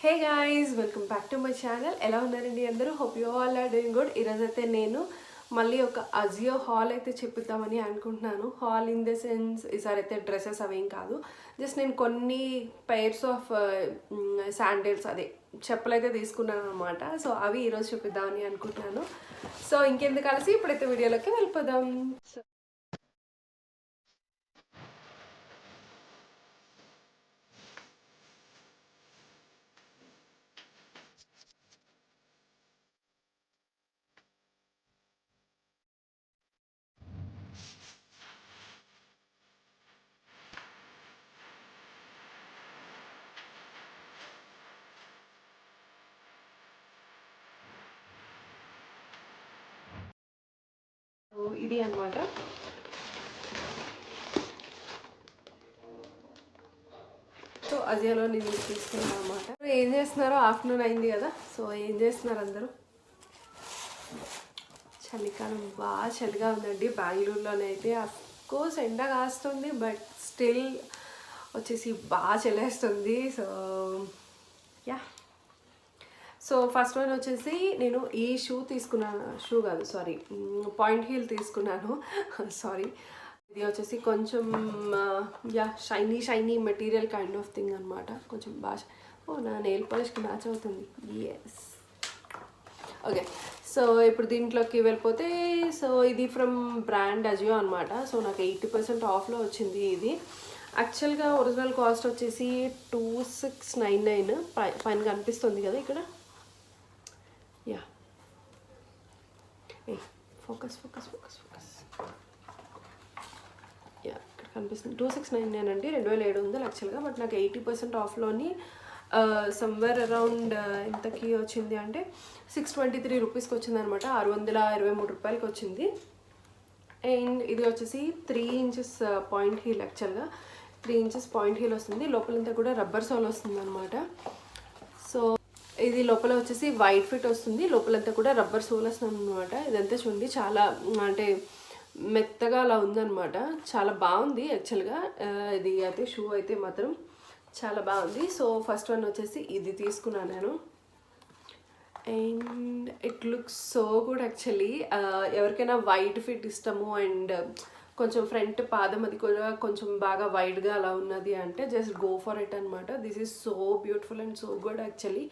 Hey guys, welcome back to my channel. ఎలా ఉన్నారండి అందరూ? Hope you all are doing good. ఈరోజైతే నేను మళ్ళీ ఒక అజియో హాల్ అయితే చెప్తామని అనుకుంటున్నాను. హాల్ ఇన్ ద సెన్స్ ఈసారి అయితే డ్రెస్సెస్ అవేం కాదు, జస్ట్ నేను కొన్ని పైర్స్ ఆఫ్ శాండిల్స్ అదే చెప్పులు అయితే తీసుకున్నాను అనమాట. సో అవి ఈరోజు చూపిద్దామని అనుకుంటున్నాను. సో ఇంకెందుకు కలిసి ఇప్పుడైతే వీడియోలోకి వెళ్ళిపోదాం. ఇది అనమాట. సో అజియోలో నేను తీసుకున్నాను అనమాట. ఏం చేస్తున్నారో, ఆఫ్టర్నూన్ అయింది కదా, సో ఏం చేస్తున్నారు అందరూ? చలికాలం బాగా చలిగా ఉందండి బెంగళూరులోనే అయితే. అఫ్కోర్స్ ఎండ కాస్తుంది, బట్ స్టిల్ వచ్చేసి బాగా చలేస్తుంది. So yeah, so first one వచ్చేసి నేను ఈ షూ తీసుకున్నాను. షూ కాదు, సారీ, పాయింట్ హీల్ తీసుకున్నాను. సారీ, ఇది వచ్చేసి కొంచెం yeah shiny material kind of thing అనమాట. కొంచెం బాగా నా నెయిల్ పాలిష్కి మ్యాచ్ అవుతుంది. Yes, okay. సో ఇప్పుడు దీంట్లోకి వెళ్ళిపోతే, సో ఇది ఫ్రమ్ బ్రాండ్ అజియో అనమాట. సో నాకు 80% ఆఫ్లో వచ్చింది. ఇది యాక్చువల్గా ఒరిజినల్ కాస్ట్ వచ్చేసి 2699 పైన కనిపిస్తుంది కదా ఇక్కడ. Yeah, a focus focus focus focus yeah, ఇక్కడ కనిపిస్తుంది 2699 అండి, 2700 యాక్చువల్గా. బట్ నాకు 80% ఆఫ్లోని సమ్వేర్ అరౌండ్ ఎంతకి వచ్చింది అంటే 623 రూపీస్కి వచ్చింది అనమాట. 623 రూపాయలకి వచ్చింది. అండ్ ఇది వచ్చేసి 3 ఇంచెస్ పాయింట్ హీల్. యాక్చువల్గా 3 ఇంచెస్ పాయింట్ హీల్ వస్తుంది. లోపలంతా కూడా రబ్బర్ సోల్ వస్తుంది అనమాట. సో ఇది లోపల వచ్చేసి వైట్ ఫిట్ వస్తుంది, లోపలంతా కూడా రబ్బర్ సోల్ వస్తుంది అనమాట. ఇదంతా చూడండి, చాలా అంటే మెత్తగా అలా ఉందన్నమాట. చాలా బాగుంది యాక్చువల్గా. ఇది అయితే షూ అయితే మాత్రం చాలా బాగుంది. సో ఫస్ట్ వన్ వచ్చేసి ఇది తీసుకున్నాను నేను. And it looks so good actually. ఎవరికైనా వైడ్ ఫిట్ ఇష్టము అండ్ కొంచెం ఫ్రంట్ పాదం అది కూడా కొంచెం బాగా వైడ్గా అలా ఉన్నది అంటే జస్ట్ గో ఫర్ ఇట్ అనమాట. This is so beautiful and so good actually.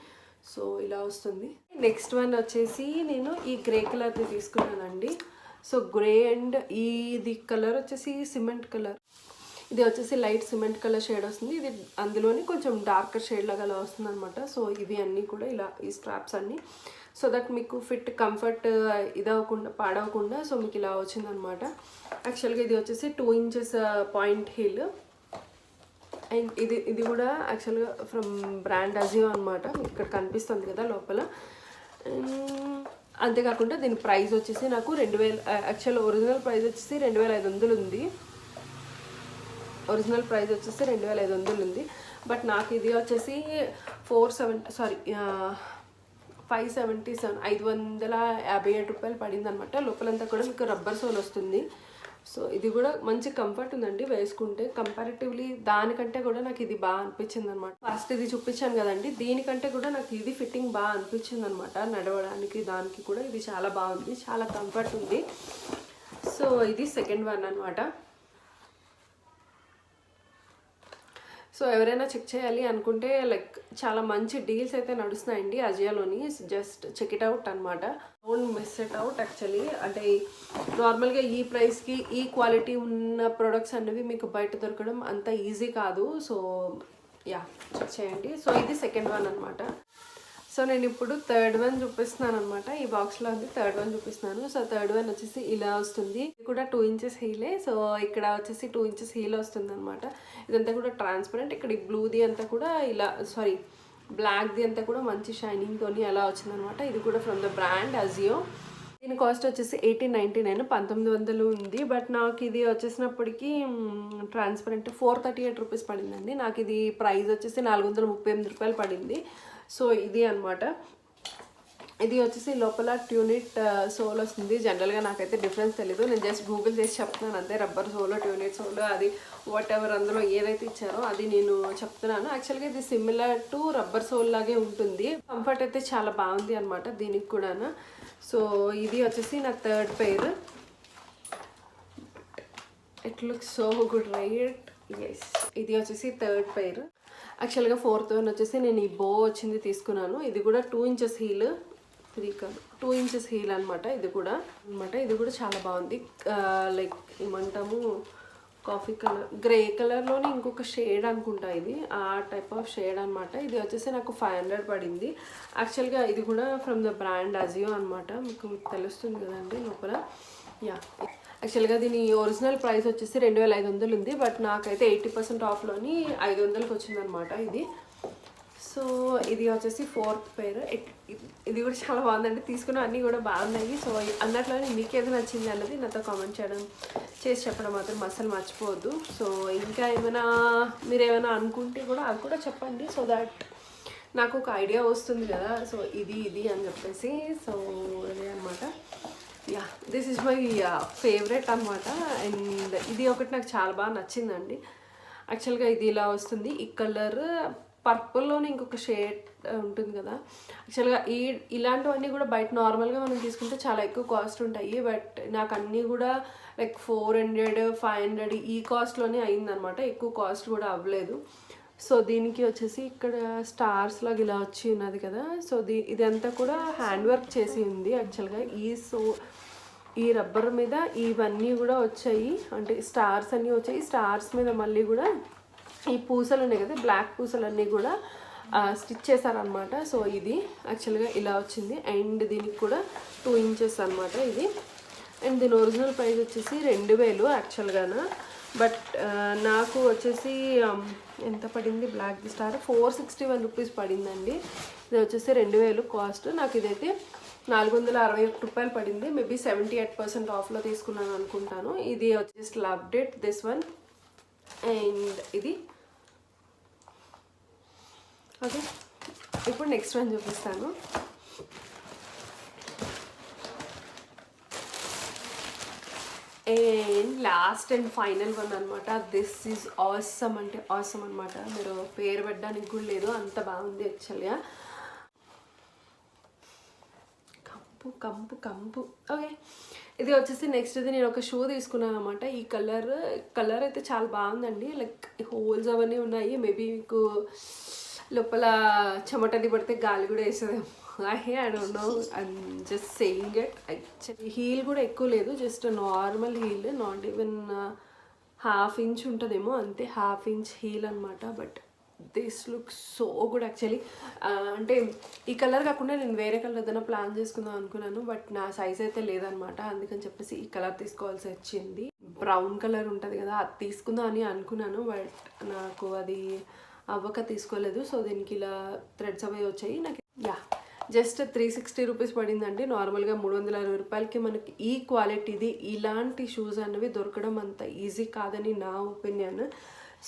So ఇలా వస్తుంది. నెక్స్ట్ వన్ వచ్చేసి నేను ఈ గ్రే కలర్ది తీసుకున్నానండి. సో గ్రే అండ్ ఇది కలర్ వచ్చేసి సిమెంట్ కలర్. ఇది వచ్చేసి లైట్ సిమెంట్ కలర్ షేడ్ వస్తుంది. ఇది అందులోని కొంచెం డార్కర్ షేడ్ లాగా అలా వస్తుంది అనమాట. సో ఇవి అన్నీ కూడా ఇలా ఈ స్ట్రాప్స్ అన్నీ, సో దట్ మీకు ఫిట్ కంఫర్ట్ ఇదవకుండా పాడవకుండా సో మీకు ఇలా వచ్చిందనమాట. యాక్చువల్గా ఇది వచ్చేసి 2 ఇంచెస్ పాయింట్ హీల్. అండ్ ఇది కూడా యాక్చువల్గా ఫ్రమ్ బ్రాండ్ అజియో అనమాట. ఇక్కడ కనిపిస్తుంది కదా లోపల. అంతేకాకుండా దీని ప్రైస్ వచ్చేసి నాకు 2000, యాక్చువల్ ఒరిజినల్ ప్రైస్ వచ్చేసి 2500 ఉంది. ఒరిజినల్ ప్రైస్ వచ్చేసి 2500 ఉంది. బట్ నాకు ఇది వచ్చేసి 577 557 రూపాయలు పడింది అనమాట. లోపలంతా కూడా మీకు రబ్బర్ సోల్ వస్తుంది. సో ఇది కూడా మంచి కంఫర్ట్ ఉందండి వేసుకుంటే. కంపారిటివ్లీ దానికంటే కూడా నాకు ఇది బాగా అనిపించింది అనమాట. ఫస్ట్ ఇది చూపించాను కదండి, దీనికంటే కూడా నాకు ఇది ఫిట్టింగ్ బాగా అనిపించింది అనమాట. నడవడానికి దానికి కూడా ఇది చాలా బాగుంది, చాలా కంఫర్ట్ ఉంది. సో ఇది సెకండ్ వన్ అనమాట. సో ఎవరైనా చెక్ చేయాలి అనుకుంటే లైక్ చాలా మంచి డీల్స్ అయితే నడుస్తున్నాయండి అజియోలోని. జస్ట్ చెక్ ఇట్ అవుట్ అనమాట, don't miss it out actually. అంటే నార్మల్గా ఈ ప్రైస్కి ఈ క్వాలిటీ ఉన్న ప్రొడక్ట్స్ అనేవి మీకు బయట దొరకడం అంత ఈజీ కాదు. సో యా, చెక్ చేయండి. సో ఇది సెకండ్ వన్ అనమాట. సో నేను ఇప్పుడు థర్డ్ వన్ చూపిస్తున్నాను అనమాట. ఈ బాక్స్లో ఉంది థర్డ్ వన్ చూపిస్తున్నాను. సో థర్డ్ వన్ వచ్చేసి ఇలా వస్తుంది. ఇది కూడా 2 ఇంచెస్ హీలే. సో ఇక్కడ వచ్చేసి 2 ఇంచెస్ హీల్ వస్తుంది అనమాట. ఇదంతా కూడా ట్రాన్స్పరెంట్. ఇక్కడ ఈ బ్లూది అంతా కూడా ఇలా, సారీ బ్లాక్ది అంతా కూడా మంచి షైనింగ్తో అలా వచ్చిందనమాట. ఇది కూడా ఫ్రమ్ ద బ్రాండ్ అజియో. దీని కాస్ట్ వచ్చేసి 1899, 1900 ఉంది. బట్ నాకు ఇది వచ్చేసినప్పటికీ ట్రాన్స్పరెంట్ 438 రూపీస్ పడిందండి. నాకు ఇది ప్రైస్ వచ్చేసి 438 రూపాయలు పడింది. సో ఇది అనమాట. ఇది వచ్చేసి లోపల ట్యూనిట్ సోల్ వస్తుంది. జనరల్గా నాకైతే డిఫరెన్స్ తెలీదు, నేను జస్ట్ గూగుల్ చేసి చెప్తున్నాను అంతే. రబ్బర్ సోల్, ట్యూనిట్ సోల్, అది వాట్ ఎవర్ అందులో ఏదైతే ఇచ్చారో అది నేను చెప్తున్నాను. యాక్చువల్గా ఇది సిమిలర్ టు రబ్బర్ సోల్ లాగే ఉంటుంది. కంఫర్ట్ అయితే చాలా బాగుంది అనమాట దీనికి కూడా. సో ఇది వచ్చేసి నా third pair. It looks so good right. Yes, ఇది వచ్చేసి థర్డ్ పెయిర్. యాక్చువల్గా ఫోర్త్ వన్ వచ్చేసి నేను ఈ బో వచ్చింది తీసుకున్నాను. ఇది కూడా 2 inches హీల్, 3 కాదు 2 inches హీల్ అనమాట. ఇది కూడా చాలా బాగుంది. లైక్ ఏమంటాము, కాఫీ కలర్, గ్రే కలర్లోనే ఇంకొక షేడ్ అనుకుంటా, ఇది ఆ టైప్ ఆఫ్ షేడ్ అనమాట. ఇది వచ్చేసి నాకు 500 పడింది. యాక్చువల్గా ఇది కూడా ఫ్రమ్ ద బ్రాండ్ అజియో అనమాట. మీకు తెలుస్తుంది కదండి లోపల. యా, యాక్చువల్గా దీని ఒరిజినల్ ప్రైస్ వచ్చేసి 2500 ఉంది, బట్ నాకైతే 80% ఆఫ్లోని 500కి వచ్చిందనమాట ఇది. సో ఇది వచ్చేసి ఫోర్త్ పెయిర్. ఇది కూడా చాలా బాగుందండి, తీసుకున్న అన్నీ కూడా బాగున్నాయి. సో అన్నట్లోనే మీకు ఏది నచ్చింది అన్నది నాతో కామెంట్ చేసి చెప్పడం మాత్రం అసలు మర్చిపోవద్దు. సో ఇంకా ఏమైనా మీరు ఏమైనా అనుకుంటే కూడా అది కూడా చెప్పండి, సో దట్ నాకు ఒక ఐడియా వస్తుంది కదా. సో ఇది అని చెప్పేసి. సో అదే అనమాట. Yeah, this is my favourite అనమాట. అండ్ ఇది ఒకటి నాకు చాలా బాగా నచ్చిందండి. యాక్చువల్గా ఇది ఇలా వస్తుంది. ఈ కలర్ పర్పుల్లోనే ఇంకొక షేడ్ ఉంటుంది కదా. యాక్చువల్గా ఇలాంటివన్నీ కూడా బయట నార్మల్గా మనం తీసుకుంటే చాలా ఎక్కువ కాస్ట్ ఉంటాయి, బట్ నాకు అన్నీ కూడా లైక్ 400, 500 ఈ కాస్ట్లోనే అయిందనమాట. ఎక్కువ కాస్ట్ కూడా అవ్వలేదు. సో దీనికి వచ్చేసి ఇక్కడ స్టార్స్ లాగా ఇలా వచ్చి ఉన్నది కదా. సో ఇదంతా కూడా హ్యాండ్ వర్క్ చేసి ఉంది యాక్చువల్గా. ఈ రబ్బర్ మీద ఇవన్నీ కూడా వచ్చాయి, అంటే స్టార్స్ అన్నీ వచ్చాయి. స్టార్స్ మీద మళ్ళీ కూడా ఈ పూసలు ఉన్నాయి కదా, బ్లాక్ పూసలన్నీ కూడా స్టిచ్ చేశారనమాట. సో ఇది యాక్చువల్గా ఇలా వచ్చింది. అండ్ దీనికి కూడా 2 inches అనమాట ఇది. అండ్ దీని ఒరిజినల్ ప్రైస్ వచ్చేసి 2000 యాక్చువల్గానా, బట్ నాకు వచ్చేసి ఎంత పడింది, బ్లాక్ ది స్టార్ 461 రూపీస్ పడిందండి. ఇది వచ్చేసి 2000 కాస్ట్. నాకు ఇదైతే 461 రూపాయలు పడింది. మేబీ 78% ఆఫ్లో తీసుకున్నాను అనుకుంటాను. ఇది వచ్చేసి loved it this one. And ఇది ఓకే. ఇప్పుడు నెక్స్ట్ వన్ చూపిస్తాను. And last and final one అనమాట. దిస్ ఈజ్ ఆసమ్, అంటే ఆసమ్ అనమాట. మీరు పేరు పెట్టడానికి కూడా లేదు, అంత బాగుంది యాక్చువల్గా. కంపు ఓకే. ఇది వచ్చేసి నెక్స్ట్ ఇది నేను ఒక షూ తీసుకున్నాను అనమాట. ఈ కలర్ అయితే చాలా బాగుందండి. లైక్ హోల్స్ అవన్నీ ఉన్నాయి. మేబీ మీకు లోపల చెమటది పడితే గాలి కూడా వేసేదేమో. I don't know, I'm just saying it. Actually heel కూడా ఎక్కువ లేదు, just normal heel, not even 1/2 inch ఉంటుందేమో అంతే, 1/2 inch హీల్ అనమాట. But this look so good actually. అంటే ఈ కలర్ కాకుండా నేను వేరే కలర్ ఏదైనా ప్లాన్ చేసుకుందాం అనుకున్నాను, బట్ నా సైజ్ అయితే లేదనమాట. అందుకని చెప్పేసి ఈ కలర్ తీసుకోవాల్సి వచ్చింది. బ్రౌన్ కలర్ ఉంటుంది కదా, అది తీసుకుందాం అని అనుకున్నాను, బట్ నాకు అది అవ్వక తీసుకోలేదు. సో దీనికి ఇలా థ్రెడ్స్ అవి వచ్చాయి నాకు. యా, జస్ట్ 360 రూపీస్ పడిందండి. నార్మల్గా 360 రూపాయలకి మనకి ఈ క్వాలిటీది ఇలాంటి షూస్ అనేవి దొరకడం అంత ఈజీ కాదని నా ఒపీనియన్.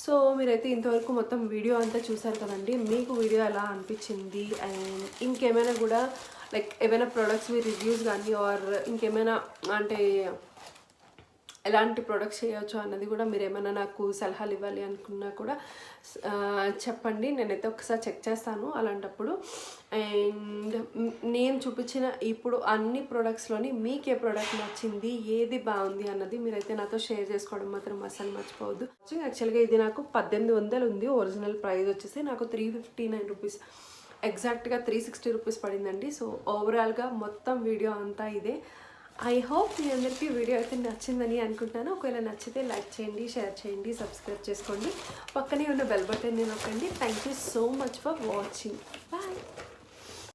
సో మీరైతే ఇంతవరకు మొత్తం వీడియో అంతా చూసారు కదండి. మీకు వీడియో ఎలా అనిపించింది, అండ్ ఇంకేమైనా కూడా లైక్ ఏమైనా ప్రోడక్ట్స్ మీ రివ్యూస్ కానీ ఆర్ ఇంకేమైనా అంటే ఎలాంటి ప్రొడక్ట్స్ చేయొచ్చు అన్నది కూడా మీరు ఏమైనా నాకు సలహాలు ఇవ్వాలి అనుకున్నా కూడా చెప్పండి. నేనైతే ఒకసారి చెక్ చేస్తాను అలాంటప్పుడు. అండ్ నేను చూపించిన ఇప్పుడు అన్ని ప్రోడక్ట్స్లోని మీకు ఏ ప్రోడక్ట్ నచ్చింది, ఏది బాగుంది అన్నది మీరైతే నాతో షేర్ చేసుకోవడం మాత్రం అసలు మర్చిపోవద్దు. యాక్చువల్గా ఇది నాకు 1800 ఉంది. ఒరిజినల్ ప్రైస్ వచ్చేసి నాకు 359 రూపీస్, ఎగ్జాక్ట్గా 360 రూపీస్ పడిందండి. సో ఓవరాల్గా మొత్తం వీడియో అంతా ఇదే. ఐ హోప్ మీ అందరికీ వీడియో అయితే నచ్చిందని అనుకుంటున్నాను. ఒకవేళ నచ్చితే లైక్ చేయండి, షేర్ చేయండి, సబ్స్క్రైబ్ చేసుకోండి, పక్కనే ఉన్న బెల్ బటన్ని నొక్కండి. Thank you so much for watching. Bye.